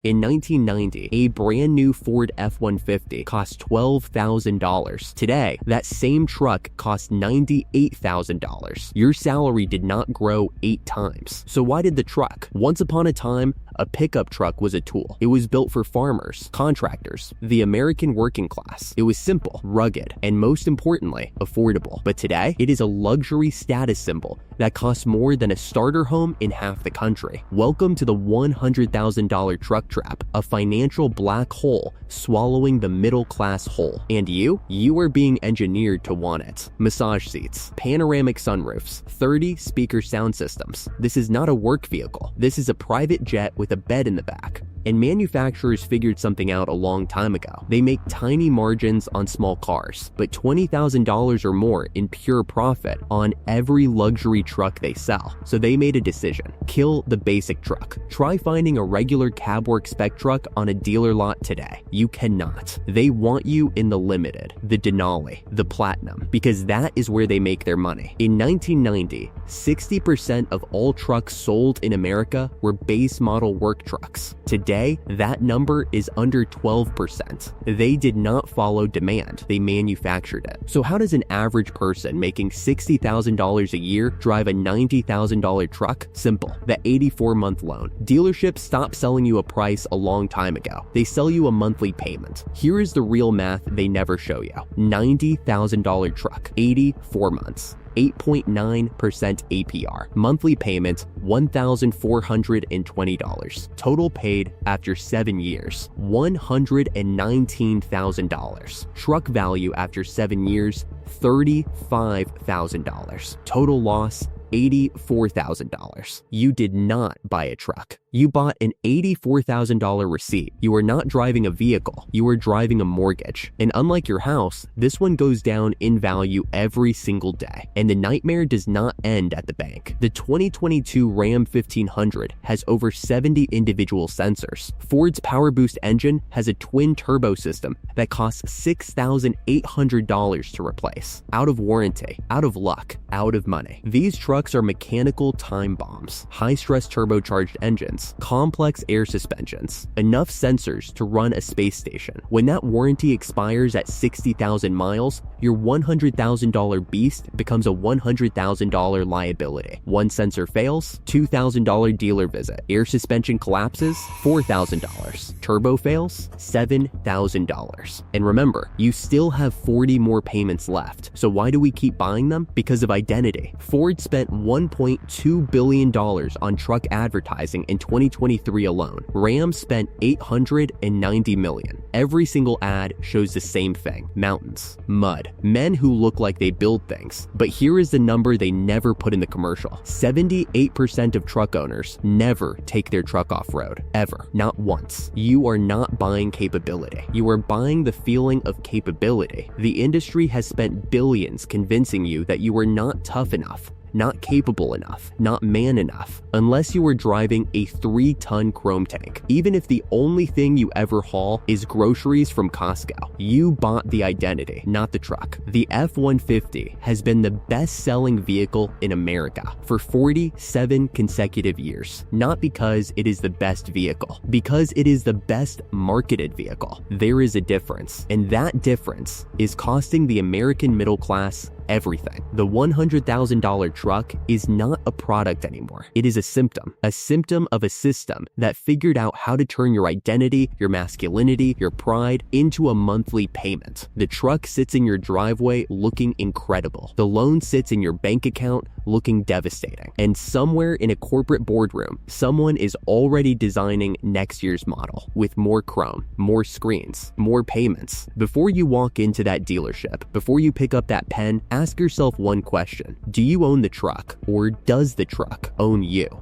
In 1990, a brand new Ford F-150 cost $12,000. Today, that same truck costs $98,000. Your salary did not grow 8 times. So why did the truck? Once upon a time, a pickup truck was a tool. It was built for farmers, contractors, the American working class. It was simple, rugged, and most importantly, affordable. But today, it is a luxury status symbol that costs more than a starter home in half the country. Welcome to the $100,000 truck trap, a financial black hole swallowing the middle class whole. And you are being engineered to want it. Massage seats, panoramic sunroofs, 30 speaker sound systems. This is not a work vehicle. This is a private jet with a bed in the back. And manufacturers figured something out a long time ago. They make tiny margins on small cars, but $20,000 or more in pure profit on every luxury truck they sell. So they made a decision. Kill the basic truck. Try finding a regular cabwork spec truck on a dealer lot today. You cannot. They want you in the limited, the Denali, the platinum, because that is where they make their money. In 1990, 60% of all trucks sold in America were base model work trucks. Today, that number is under 12%. They did not follow demand, they manufactured it. So how does an average person making $60,000 a year drive a $90,000 truck? Simple, the 84-month loan. Dealerships stopped selling you a price a long time ago. They sell you a monthly payment. Here is the real math they never show you. $90,000 truck, 84 months. 8.9% APR. Monthly payment, $1,420. Total paid after 7 years, $119,000. Truck value after 7 years, $35,000. Total loss, $84,000. You did not buy a truck. You bought an $84,000 receipt. You are not driving a vehicle. You are driving a mortgage. And unlike your house, this one goes down in value every single day. And the nightmare does not end at the bank. The 2022 Ram 1500 has over 70 individual sensors. Ford's Power Boost engine has a twin turbo system that costs $6,800 to replace. Out of warranty, out of luck, out of money. These trucks are mechanical time bombs, high-stress turbocharged engines, complex air suspensions, enough sensors to run a space station. When that warranty expires at 60,000 miles, your $100,000 beast becomes a $100,000 liability. One sensor fails, $2,000 dealer visit. Air suspension collapses, $4,000. Turbo fails, $7,000. And remember, you still have 40 more payments left. So why do we keep buying them? Because of identity. Ford spent $1.2 billion on truck advertising in 2023 alone. Ram spent $890 million. Every single ad shows the same thing: mountains, mud, men who look like they build things. But here is the number they never put in the commercial. 78% of truck owners never take their truck off-road, ever, not once. You are not buying capability. You are buying the feeling of capability. The industry has spent billions convincing you that you are not tough enough, not capable enough, not man enough, unless you are driving a 3-ton chrome tank. Even if the only thing you ever haul is groceries from Costco, you bought the identity, not the truck. The F-150 has been the best-selling vehicle in America for 47 consecutive years. Not because it is the best vehicle, because it is the best marketed vehicle. There is a difference, and that difference is costing the American middle class everything. The $100,000 truck is not a product anymore. It is a symptom of a system that figured out how to turn your identity, your masculinity, your pride into a monthly payment. The truck sits in your driveway looking incredible. The loan sits in your bank account looking devastating. And somewhere in a corporate boardroom, someone is already designing next year's model with more chrome, more screens, more payments. Before you walk into that dealership, before you pick up that pen, ask yourself one question: do you own the truck, or does the truck own you?